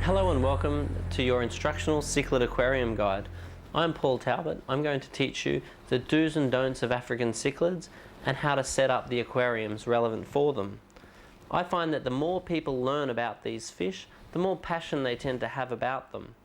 Hello and welcome to your instructional Cichlid Aquarium guide. I'm Paul Talbot. I'm going to teach you the do's and don'ts of African cichlids and how to set up the aquariums relevant for them. I find that the more people learn about these fish, the more passion they tend to have about them.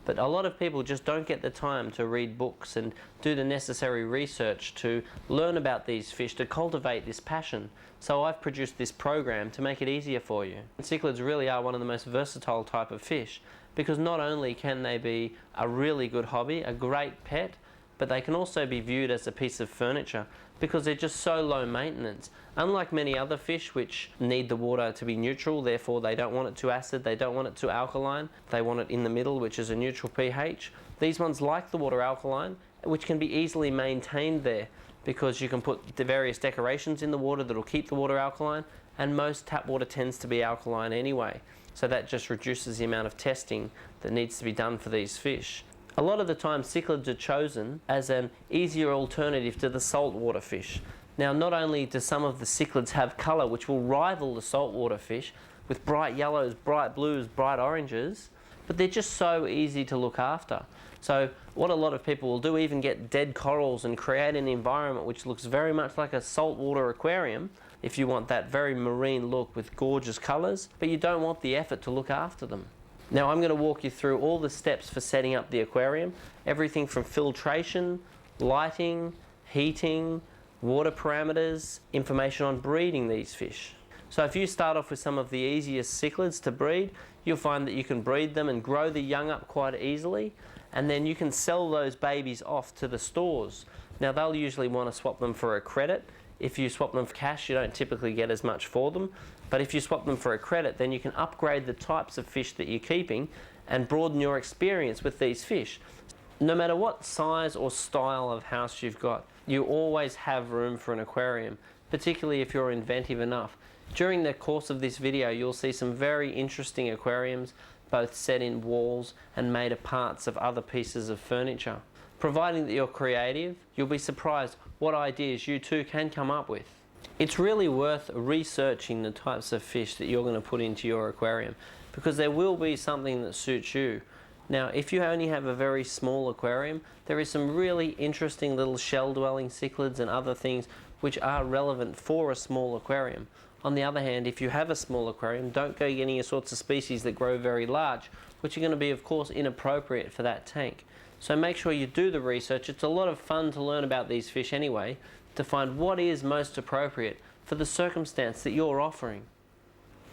But a lot of people just don't get the time to read books and do the necessary research to learn about these fish, to cultivate this passion. So I've produced this program to make it easier for you. Cichlids really are one of the most versatile type of fish because not only can they be a really good hobby, a great pet, but they can also be viewed as a piece of furniture because they're just so low maintenance. Unlike many other fish which need the water to be neutral, therefore they don't want it too acid, they don't want it too alkaline, they want it in the middle, which is a neutral pH. These ones like the water alkaline, which can be easily maintained there because you can put the various decorations in the water that will keep the water alkaline, and most tap water tends to be alkaline anyway. So that just reduces the amount of testing that needs to be done for these fish. A lot of the time cichlids are chosen as an easier alternative to the saltwater fish. Now not only do some of the cichlids have colour which will rival the saltwater fish with bright yellows, bright blues, bright oranges, but they're just so easy to look after. So what a lot of people will do, even get dead corals and create an environment which looks very much like a saltwater aquarium if you want that very marine look with gorgeous colours, but you don't want the effort to look after them. Now I'm going to walk you through all the steps for setting up the aquarium, everything from filtration, lighting, heating, water parameters, information on breeding these fish. So if you start off with some of the easiest cichlids to breed, you'll find that you can breed them and grow the young up quite easily, and then you can sell those babies off to the stores. Now they'll usually want to swap them for a credit. If you swap them for cash, you don't typically get as much for them. But if you swap them for a credit, then you can upgrade the types of fish that you're keeping and broaden your experience with these fish. No matter what size or style of house you've got, you always have room for an aquarium, particularly if you're inventive enough. During the course of this video, you'll see some very interesting aquariums, both set in walls and made of parts of other pieces of furniture. Providing that you're creative, you'll be surprised what ideas you too can come up with. It's really worth researching the types of fish that you're going to put into your aquarium because there will be something that suits you. Now if you only have a very small aquarium, there is some really interesting little shell-dwelling cichlids and other things which are relevant for a small aquarium. On the other hand, if you have a small aquarium, don't go getting all sorts of species that grow very large, which are going to be of course inappropriate for that tank. So make sure you do the research. It's a lot of fun to learn about these fish anyway, to find what is most appropriate for the circumstance that you're offering.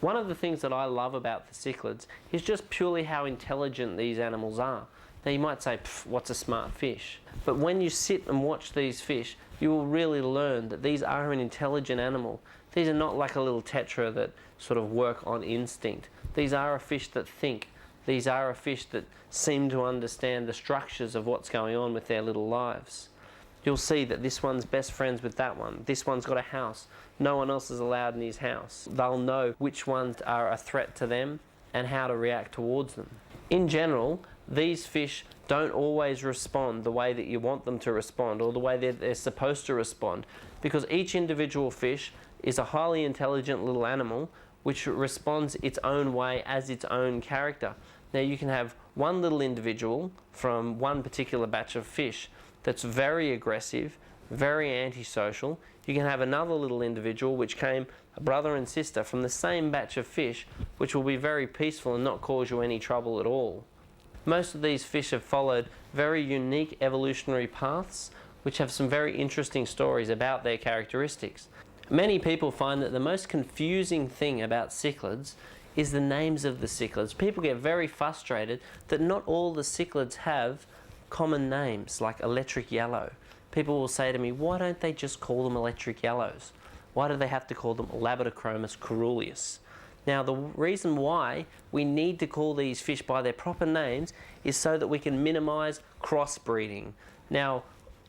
One of the things that I love about the cichlids is just purely how intelligent these animals are. Now you might say, what's a smart fish? But when you sit and watch these fish, you will really learn that these are an intelligent animal. These are not like a little tetra that sort of work on instinct. These are a fish that think. These are a fish that seem to understand the structures of what's going on with their little lives. You'll see that this one's best friends with that one. This one's got a house. No one else is allowed in his house. They'll know which ones are a threat to them and how to react towards them. In general, these fish don't always respond the way that you want them to respond or the way they're supposed to respond, because each individual fish is a highly intelligent little animal which responds its own way as its own character. Now you can have one little individual from one particular batch of fish that's very aggressive, very antisocial. You can have another little individual which came a brother and sister from the same batch of fish, which will be very peaceful and not cause you any trouble at all. Most of these fish have followed very unique evolutionary paths which have some very interesting stories about their characteristics. Many people find that the most confusing thing about cichlids is the names of the cichlids. People get very frustrated that not all the cichlids have common names like electric yellow. People will say to me, why don't they just call them electric yellows? Why do they have to call them Labidochromis caeruleus? Now the reason why we need to call these fish by their proper names is so that we can minimize crossbreeding. Now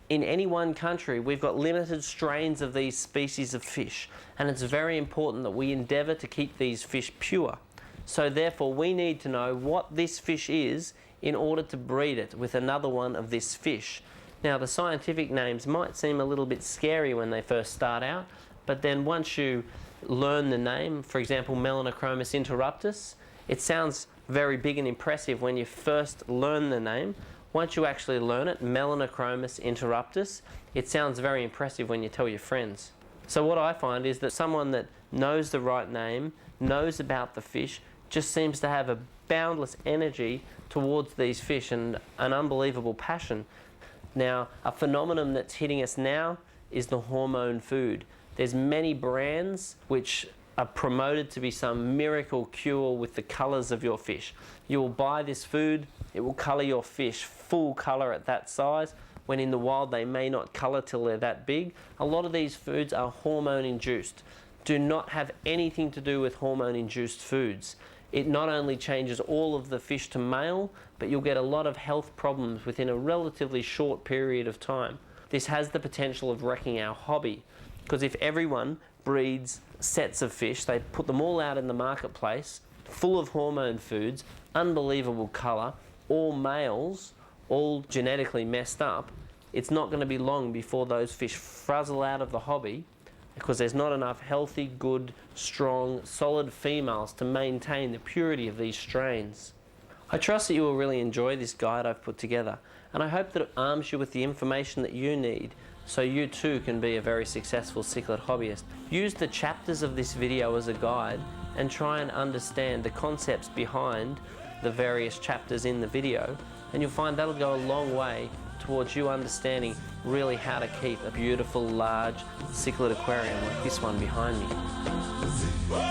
in any one country we've got limited strains of these species of fish, and it's very important that we endeavour to keep these fish pure. So therefore we need to know what this fish is in order to breed it with another one of this fish. Now the scientific names might seem a little bit scary when they first start out, But then once you learn the name, for example, Melanochromis interruptus, it sounds very big and impressive when you first learn the name. Once you actually learn it, Melanochromis interruptus, it sounds very impressive when you tell your friends. So what I find is that someone that knows the right name, knows about the fish, just seems to have a boundless energy towards these fish and an unbelievable passion. Now, a phenomenon that's hitting us now is the hormone food. There's many brands which are promoted to be some miracle cure with the colours of your fish. You will buy this food, it will colour your fish full colour at that size, when in the wild they may not colour till they're that big. A lot of these foods are hormone induced. Do not have anything to do with hormone induced foods. It not only changes all of the fish to male, but you'll get a lot of health problems within a relatively short period of time. This has the potential of wrecking our hobby, because if everyone breeds sets of fish, they put them all out in the marketplace, full of hormone foods, unbelievable colour, all males, all genetically messed up, it's not going to be long before those fish frizzle out of the hobby, because there's not enough healthy, good, strong, solid females to maintain the purity of these strains. I trust that you will really enjoy this guide I've put together, and I hope that it arms you with the information that you need so you too can be a very successful cichlid hobbyist. Use the chapters of this video as a guide and try and understand the concepts behind the various chapters in the video, and you'll find that'll go a long way towards you understanding really how to keep a beautiful large cichlid aquarium like this one behind me.